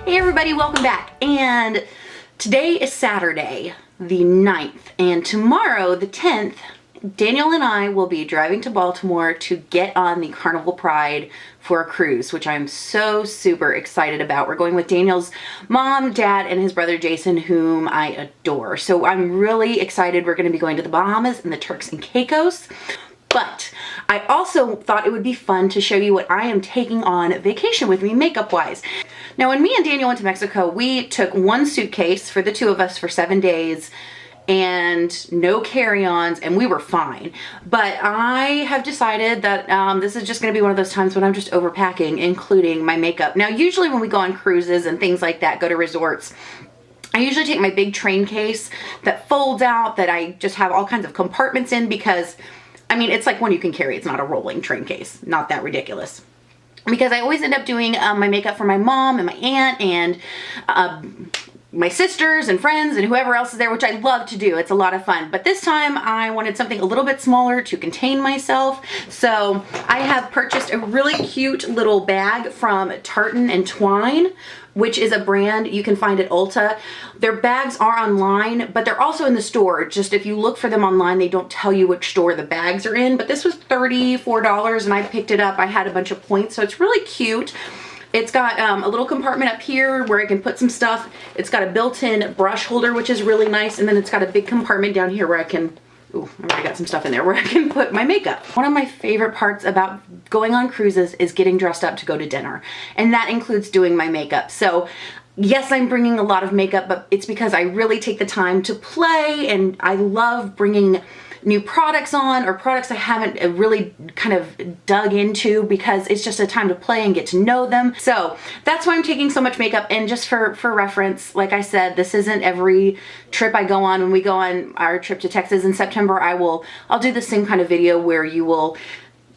Hey everybody, welcome back. And today is Saturday, the 9th, and tomorrow, the 10th, Daniel and I will be driving to Baltimore to get on the Carnival Pride for a cruise, which I'm so super excited about. We're going with Daniel's mom, dad, and his brother Jason, whom I adore. So I'm really excited. We're going to be going to the Bahamas and the Turks and Caicos. But I also thought it would be fun to show you what I am taking on vacation with me makeup wise. Now, when me and Daniel went to Mexico, we took one suitcase for the two of us for 7 days and no carry-ons, and we were fine. But I have decided that this is just going to be one of those times when I'm just overpacking, including my makeup. Now, usually when we go on cruises and things like that, go to resorts, I usually take my big train case that folds out, that I just have all kinds of compartments in, because I mean, it's like one you can carry. It's not a rolling train case. Not that ridiculous. Because I always end up doing my makeup for my mom and my aunt and my sisters and friends and whoever else is there, which I love to do. It's a lot of fun. But this time I wanted something a little bit smaller to contain myself. So I have purchased a really cute little bag from Tartan and Twine, which is a brand you can find at Ulta. Their bags are online, but they're also in the store. Just if you look for them online, they don't tell you which store the bags are in. But this was $34 and I picked it up. I had a bunch of points, so it's really cute. It's got a little compartment up here where I can put some stuff. It's got a built-in brush holder, which is really nice. And then it's got a big compartment down here where I can, ooh, I already got some stuff in there, where I can put my makeup. One of my favorite parts about going on cruises is getting dressed up to go to dinner. And that includes doing my makeup. So yes, I'm bringing a lot of makeup, but it's because I really take the time to play, and I love bringing new products on, or products I haven't really kind of dug into, because it's just a time to play and get to know them. So that's why I'm taking so much makeup. And just for reference, like I said, this isn't every trip I go on. When we go on our trip to Texas in September, I'll do the same kind of video where you will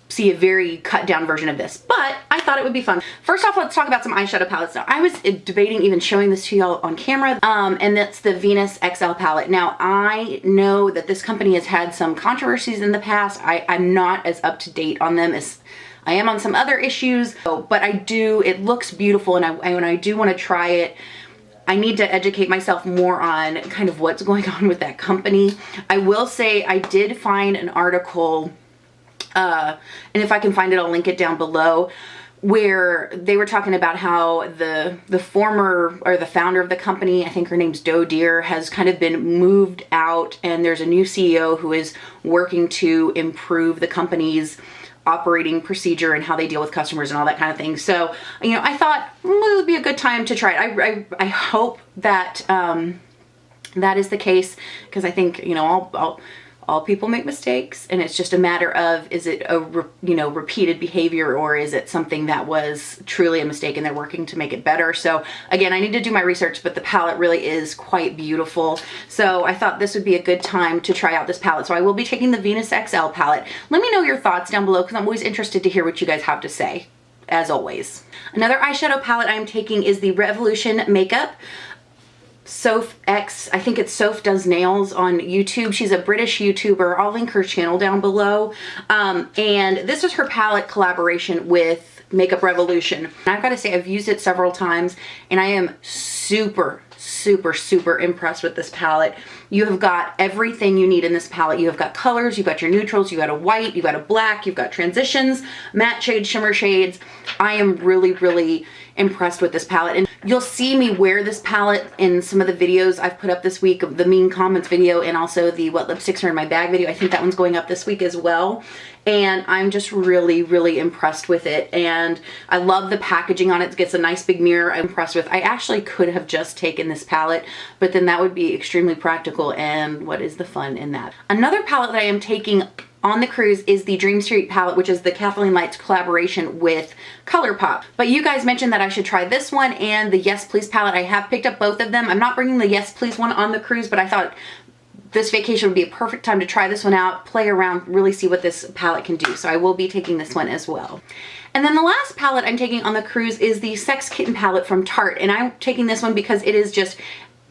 see a very cut down version of this, but I thought it would be fun. First off, let's talk about some eyeshadow palettes. Now, I was debating even showing this to y'all on camera, and that's the Venus XL palette. Now, I know that this company has had some controversies in the past. I'm not as up to date on them as I am on some other issues, but it looks beautiful, and I do want to try it. I need to educate myself more on kind of what's going on with that company. I will say I did find an article, and if I can find it, I'll link it down below, where they were talking about how the former, or the founder of the company, I think her name's Doe Deer, has kind of been moved out, and there's a new CEO who is working to improve the company's operating procedure and how they deal with customers and all that kind of thing. So, you know, I thought it would be a good time to try it. I hope that that is the case, because I think, you know, all people make mistakes, and it's just a matter of, is it a repeated behavior, or is it something that was truly a mistake and they're working to make it better. So again, I need to do my research, but the palette really is quite beautiful. So I thought this would be a good time to try out this palette. So I will be taking the Venus XL palette. Let me know your thoughts down below, because I'm always interested to hear what you guys have to say, as always. Another eyeshadow palette I'm taking is the Revolution Makeup Soph X. I think it's Soph Does Nails on YouTube. She's a British YouTuber. I'll link her channel down below. And this is her palette collaboration with Makeup Revolution. And I've got to say, I've used it several times, and I am super impressed with this palette. You have got everything you need in this palette. You have got colors, you've got your neutrals, you've got a white, you've got a black, you've got transitions, matte shades, shimmer shades. I am really impressed with this palette, and you'll see me wear this palette in some of the videos I've put up this week, the Mean Comments video, and also the What Lipsticks Are in My Bag video. I think that one's going up this week as well. And I'm just really impressed with it, and I love the packaging on it. It gets a nice big mirror. I'm impressed with. I actually could have just taken this palette, but then that would be extremely practical, and what is the fun in that? Another palette that I am taking on the cruise is the Dream Street palette, which is the Kathleen Lights collaboration with ColourPop. But you guys mentioned that I should try this one and the Yes Please palette. I have picked up both of them. I'm not bringing the Yes Please one on the cruise, but I thought this vacation would be a perfect time to try this one out, play around, really see what this palette can do. So I will be taking this one as well. And then the last palette I'm taking on the cruise is the Sex Kitten palette from Tarte. And I'm taking this one because it is just,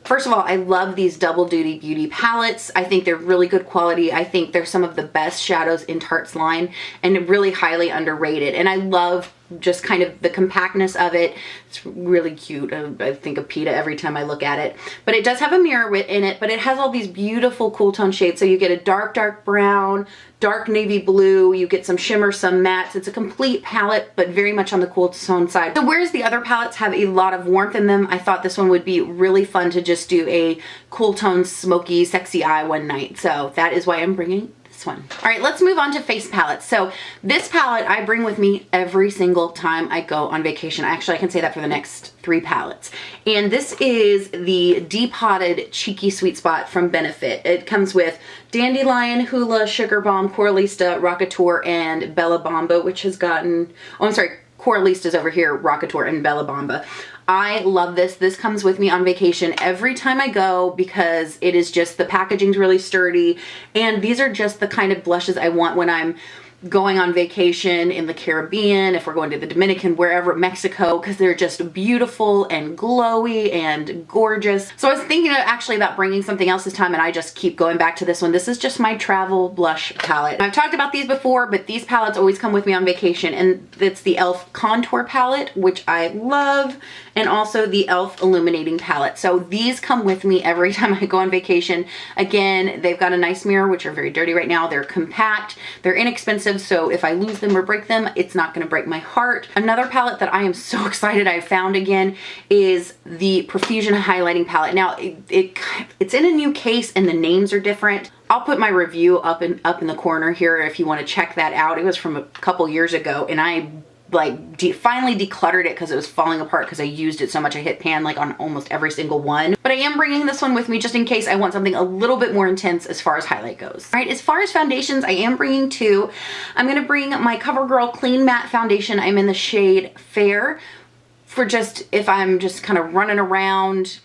first of all, I love these double duty beauty palettes. I think they're really good quality. I think they're some of the best shadows in Tarte's line, and really highly underrated. And I love just kind of the compactness of it. It's really cute. I think of PETA every time I look at it. But it does have a mirror in it, but it has all these beautiful cool tone shades. So you get a dark, dark brown, dark navy blue, you get some shimmer, some mattes. It's a complete palette, but very much on the cool tone side. So whereas the other palettes have a lot of warmth in them, I thought this one would be really fun to just do a cool tone, smoky, sexy eye one night. So that is why I'm bringing one. All right, let's move on to face palettes. So this palette I bring with me every single time I go on vacation. Actually, I can say that for the next 3 palettes. And this is the Depotted Cheeky Sweet Spot from Benefit. It comes with Dandelion, Hoola, Sugar Bomb, Coralista, Rockateur, and Bella Bamba, which has gotten, oh, I'm sorry, Coralista's over here, Rockateur, and Bella Bamba. I love this. This comes with me on vacation every time I go because it is just, the packaging's really sturdy, and these are just the kind of blushes I want when I'm going on vacation in the Caribbean, if we're going to the Dominican, wherever, Mexico, because they're just beautiful and glowy and gorgeous. So I was thinking actually about bringing something else this time, and I just keep going back to this one. This is just my travel blush palette. And I've talked about these before, but these palettes always come with me on vacation, and it's the e.l.f. Contour Palette, which I love, and also the e.l.f. Illuminating Palette. So these come with me every time I go on vacation. Again, they've got a nice mirror, which are very dirty right now. They're compact, they're inexpensive, so if I lose them or break them, it's not going to break my heart. Another palette that I am so excited I found again is the Profusion Highlighting Palette. Now, it's in a new case and the names are different. I'll put my review up in the corner here if you want to check that out. It was from a couple years ago, and I finally decluttered it because it was falling apart because I used it so much. I hit pan like on almost every single one. But I am bringing this one with me just in case I want something a little bit more intense as far as highlight goes. All right, as far as foundations, I am bringing 2. I'm going to bring my CoverGirl Clean Matte Foundation. I'm in the shade Fair for just if I'm just kind of running around,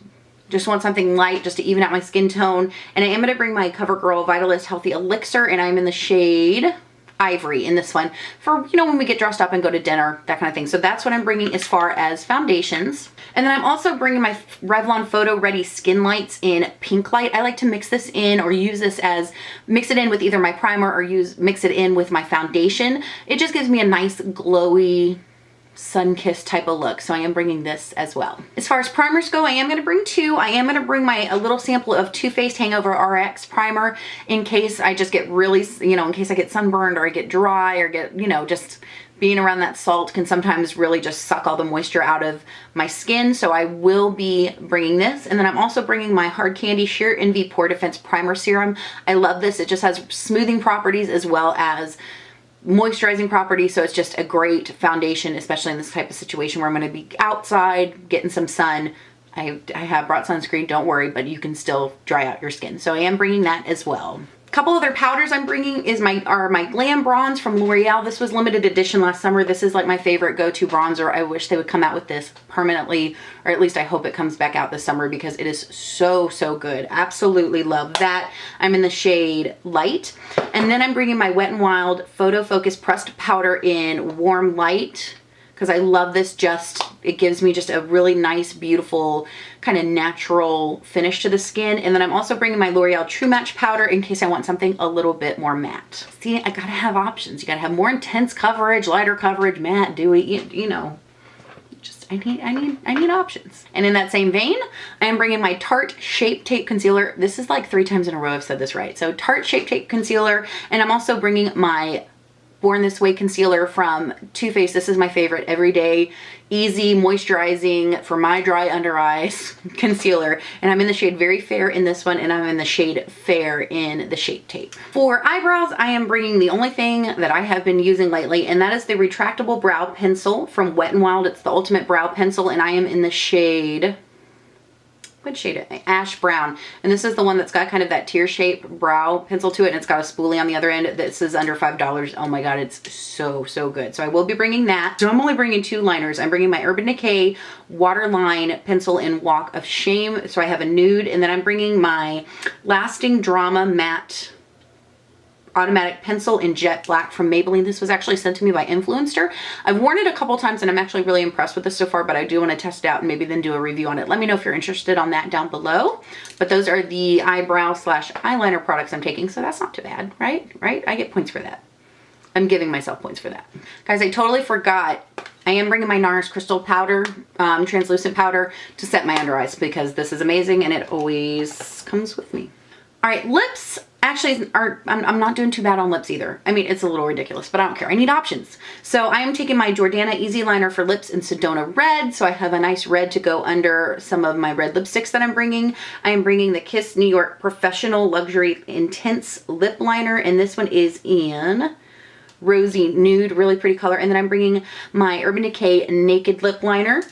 just want something light just to even out my skin tone. And I am going to bring my CoverGirl Vitalist Healthy Elixir, and I'm in the shade Ivory in this one for, you know, when we get dressed up and go to dinner, that kind of thing. So that's what I'm bringing as far as foundations. And then I'm also bringing my Revlon Photo Ready Skin Lights in Pink Light. I like to mix this in or use this as, mix it in with either my primer or mix it in with my foundation. It just gives me a nice glowy, sun-kissed type of look, so I am bringing this as well. As far as primers go, I am going to bring 2. I am going to bring a little sample of Too Faced Hangover RX primer in case I just get really, you know, in case I get sunburned or I get dry or get, you know, just being around that salt can sometimes really just suck all the moisture out of my skin. So I will be bringing this. And then I'm also bringing my Hard Candy Sheer Envy Pore Defense Primer Serum. I love this. It just has smoothing properties as well as moisturizing properties, so it's just a great foundation, especially in this type of situation where I'm going to be outside getting some sun. I have brought sunscreen, don't worry, but you can still dry out your skin. So I am bringing that as well. A couple other powders I'm bringing are my Glam Bronze from L'Oreal. This was limited edition last summer. This is like my favorite go-to bronzer. I wish they would come out with this permanently, or at least I hope it comes back out this summer because it is so, so good. Absolutely love that. I'm in the shade Light. And then I'm bringing my Wet n Wild Photo Focus Pressed Powder in Warm Light because I love this. It gives me just a really nice, beautiful, kind of natural finish to the skin. And then I'm also bringing my L'Oreal True Match powder in case I want something a little bit more matte. See, I gotta have options. You gotta have more intense coverage, lighter coverage, matte, dewy, you know. I need options. And in that same vein, I am bringing my Tarte Shape Tape Concealer. This is like 3 times in a row I've said this right. So Tarte Shape Tape Concealer, and I'm also bringing my Born This Way concealer from Too Faced. This is my favorite everyday, easy, moisturizing for my dry under eyes concealer. And I'm in the shade Very Fair in this one, and I'm in the shade Fair in the Shape Tape. For eyebrows, I am bringing the only thing that I have been using lately, and that is the retractable brow pencil from Wet n Wild. It's the Ultimate Brow Pencil, and I am in the shade, what shade? Ash Brown. And this is the one that's got kind of that tear-shaped brow pencil to it, and it's got a spoolie on the other end. This is under $5. Oh my god, it's so, so good. So I will be bringing that. So I'm only bringing 2 liners. I'm bringing my Urban Decay Waterline Pencil in Walk of Shame. So I have a nude, and then I'm bringing my Lasting Drama Matte Automatic Pencil in Jet Black from Maybelline. This was actually sent to me by Influencer. I've worn it a couple times and I'm actually really impressed with this so far, but I do want to test it out and maybe then do a review on it. Let me know if you're interested on that down below. But those are the eyebrow / eyeliner products I'm taking, so that's not too bad, right? I get points for that. I'm giving myself points for that. Guys, I totally forgot I am bringing my NARS crystal powder, translucent powder, to set my under eyes because this is amazing and it always comes with me. All right, lips actually I'm not doing too bad on lips either. I mean, it's a little ridiculous, but I don't care. I need options. So I am taking my Jordana Easy Liner for lips in Sedona Red. So I have a nice red to go under some of my red lipsticks that I'm bringing. I am bringing the Kiss New York Professional Luxury Intense Lip Liner, and this one is in Rosy Nude, really pretty color. And then I'm bringing my Urban Decay Naked Lip Liner.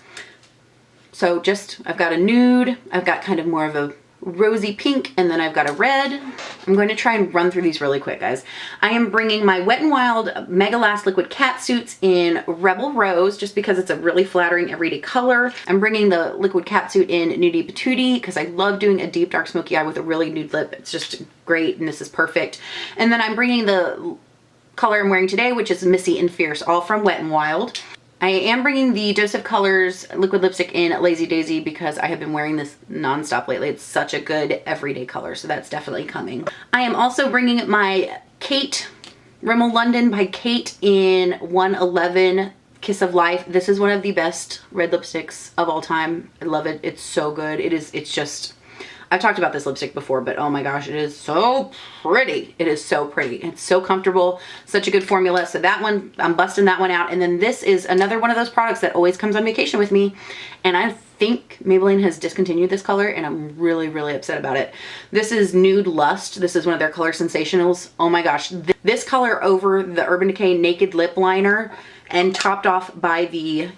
So just, I've got a nude, I've got kind of more of a rosy pink, and then I've got a red. I'm going to try and run through these really quick, guys. I am bringing my Wet n Wild Mega Last Liquid Cat Suits in Rebel Rose, just because it's a really flattering everyday color. I'm bringing the Liquid Cat Suit in Nudie Patootie, because I love doing a deep dark smoky eye with a really nude lip. It's just great, and this is perfect. And then I'm bringing the color I'm wearing today, which is Missy and Fierce, all from Wet n Wild. I am bringing the Dose of Colors liquid lipstick in Lazy Daisy because I have been wearing this nonstop lately. It's such a good everyday color, so that's definitely coming. I am also bringing my Kate Rimmel London by Kate in 111 Kiss of Life. This is one of the best red lipsticks of all time. I love it. It's so good. It's just, I've talked about this lipstick before, but oh my gosh, it is so pretty. It is so pretty. It's so comfortable. Such a good formula. So that one, I'm busting that one out. And then this is another one of those products that always comes on vacation with me. And I think Maybelline has discontinued this color, and I'm really, really upset about it. This is Nude Lust. This is one of their color sensationals. Oh my gosh. This color over the Urban Decay Naked Lip Liner and topped off by the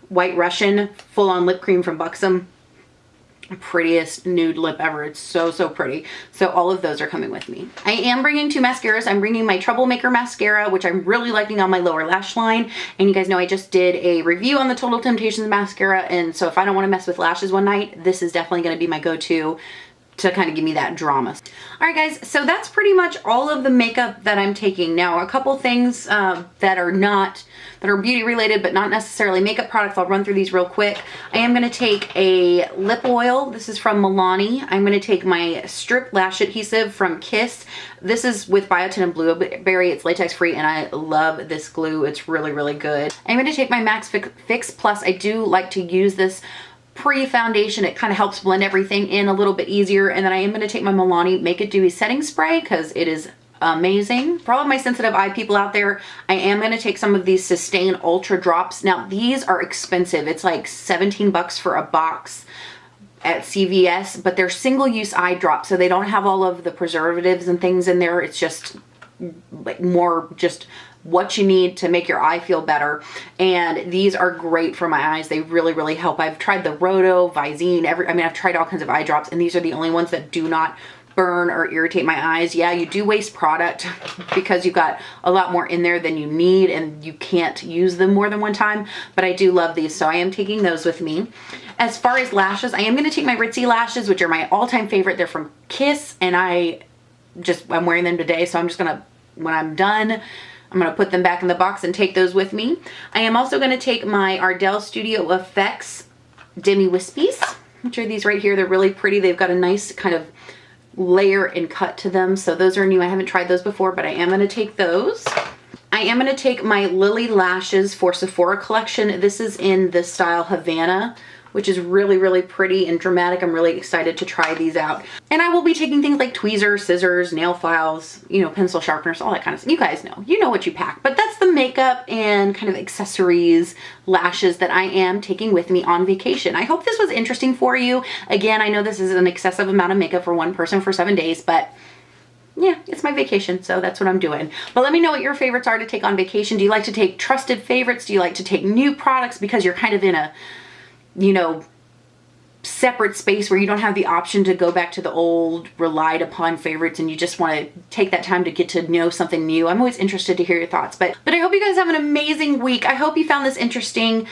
White Russian full-on lip cream from Buxom. Prettiest nude lip ever. It's so, so pretty. So all of those are coming with me. I am bringing 2 mascaras. I'm bringing my Troublemaker mascara, which I'm really liking on my lower lash line. And you guys know I just did a review on the Total Temptations mascara. And so if I don't want to mess with lashes one night, this is definitely going to be my go-to to kind of give me that drama. All right, guys, so that's pretty much all of the makeup that I'm taking. Now, a couple things that are beauty related, but not necessarily makeup products. I'll run through these real quick. I am going to take a lip oil. This is from Milani. I'm going to take my Strip Lash Adhesive from Kiss. This is with biotin and blueberry. It's latex free, and I love this glue. It's really, really good. I'm going to take my Max Fix Plus. I do like to use this pre-foundation. It kind of helps blend everything in a little bit easier. And then I am going to take my Milani Make It Dewy Setting Spray because it is amazing. For all of my sensitive eye people out there, I am going to take some of these Sustain Ultra Drops. Now, these are expensive. It's like 17 bucks for a box at CVS, but they're single-use eye drops, so they don't have all of the preservatives and things in there. It's just like more just what you need to make your eye feel better. And these are great for my eyes. They really, really help. I've tried the Roto, Visine, I've tried all kinds of eye drops, and these are the only ones that do not burn or irritate my eyes. Yeah, you do waste product because you've got a lot more in there than you need and you can't use them more than one time, but I do love these, so I am taking those with me. As far as lashes, I am going to take my Ritzy lashes, which are my all-time favorite. They're from Kiss, and I'm wearing them today, so I'm just gonna, when I'm done, I'm going to put them back in the box and take those with me. I am also going to take my Ardell Studio Effects Demi Wispies, which are these right here. They're really pretty. They've got a nice kind of layer and cut to them. So those are new. I haven't tried those before, but I am going to take those. I am going to take my Lily Lashes for Sephora collection. This is in the style Havana, which is really, really pretty and dramatic. I'm really excited to try these out. And I will be taking things like tweezers, scissors, nail files, you know, pencil sharpeners, all that kind of stuff. You guys know. You know what you pack. But that's the makeup and kind of accessories, lashes that I am taking with me on vacation. I hope this was interesting for you. Again, I know this is an excessive amount of makeup for one person for 7 days, but yeah, it's my vacation, so that's what I'm doing. But let me know what your favorites are to take on vacation. Do you like to take trusted favorites? Do you like to take new products because you're kind of in a, you know, separate space where you don't have the option to go back to the old relied upon favorites and you just want to take that time to get to know something new? I'm always interested to hear your thoughts, but I hope you guys have an amazing week. I hope you found this interesting.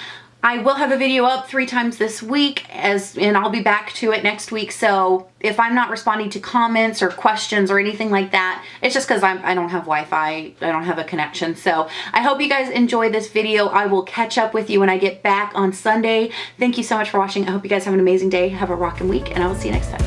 I will have a video up 3 times this week, and I'll be back to it next week. So if I'm not responding to comments or questions or anything like that, it's just because I don't have Wi-Fi. I don't have a connection. So I hope you guys enjoy this video. I will catch up with you when I get back on Sunday. Thank you so much for watching. I hope you guys have an amazing day. Have a rockin' week, and I will see you next time.